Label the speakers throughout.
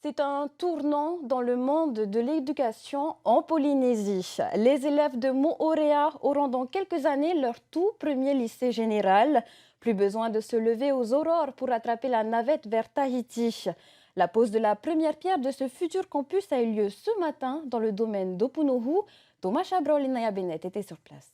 Speaker 1: C'est un tournant dans le monde de l'éducation en Polynésie. Les élèves de Moorea auront dans quelques années leur tout premier lycée général. Plus besoin de se lever aux aurores pour attraper la navette vers Tahiti. La pose de la première pierre de ce futur campus a eu lieu ce matin dans le domaine d'Opunohu. Thomas Chabrol et Naya Bennett étaient sur place.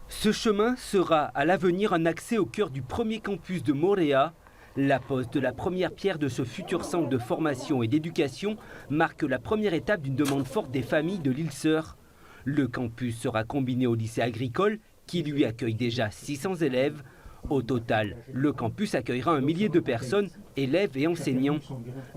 Speaker 2: Ce chemin sera à l'avenir un accès au cœur du premier campus de Moorea. La pose de la première pierre de ce futur centre de formation et d'éducation marque la première étape d'une demande forte des familles de l'île Sœur. Le campus sera combiné au lycée agricole qui lui accueille déjà 600 élèves. Au total, le campus accueillera 1 millier de personnes, élèves et enseignants.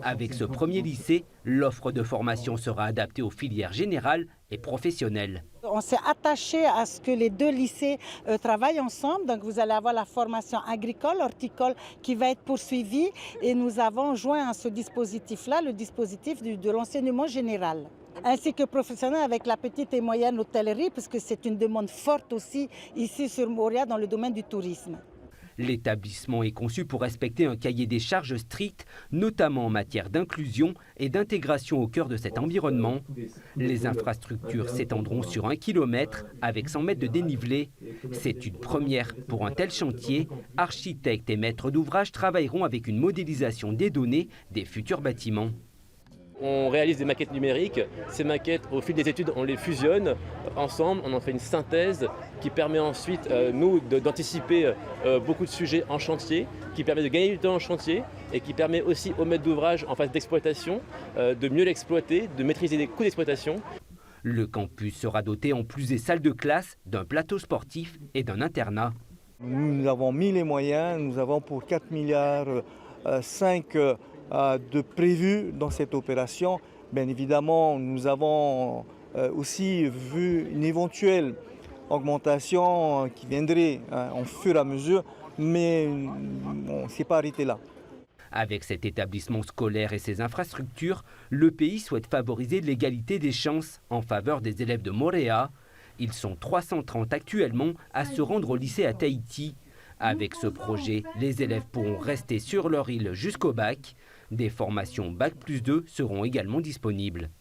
Speaker 2: Avec ce premier lycée, l'offre de formation sera adaptée aux filières générales et professionnelles.
Speaker 3: On s'est attaché à ce que les deux lycées travaillent ensemble. Donc vous allez avoir la formation agricole, horticole qui va être poursuivie. Et nous avons joint à ce dispositif-là le dispositif de l'enseignement général, ainsi que professionnel avec la petite et moyenne hôtellerie, puisque c'est une demande forte aussi ici sur Moorea dans le domaine du tourisme.
Speaker 2: L'établissement est conçu pour respecter un cahier des charges strict, notamment en matière d'inclusion et d'intégration au cœur de cet environnement. Les infrastructures s'étendront sur 1 kilomètre avec 100 mètres de dénivelé. C'est une première pour un tel chantier. Architectes et maîtres d'ouvrage travailleront avec une modélisation des données des futurs bâtiments.
Speaker 4: On réalise des maquettes numériques. Ces maquettes, au fil des études, on les fusionne ensemble. On en fait une synthèse qui permet ensuite, nous, d'anticiper beaucoup de sujets en chantier, qui permet de gagner du temps en chantier et qui permet aussi aux maîtres d'ouvrage en phase d'exploitation de mieux l'exploiter, de maîtriser les coûts d'exploitation.
Speaker 2: Le campus sera doté en plus des salles de classe, d'un plateau sportif et d'un internat.
Speaker 5: Nous avons mis les moyens, nous avons pour 4 milliards 5 de prévu dans cette opération. Bien évidemment, nous avons aussi vu une éventuelle augmentation qui viendrait en fur et à mesure, mais on ne s'est pas arrêté là.
Speaker 2: Avec cet établissement scolaire et ses infrastructures, le pays souhaite favoriser l'égalité des chances en faveur des élèves de Moorea. Ils sont 330 actuellement à se rendre au lycée à Tahiti. Avec ce projet, les élèves pourront rester sur leur île jusqu'au bac. Des formations Bac+2 seront également disponibles.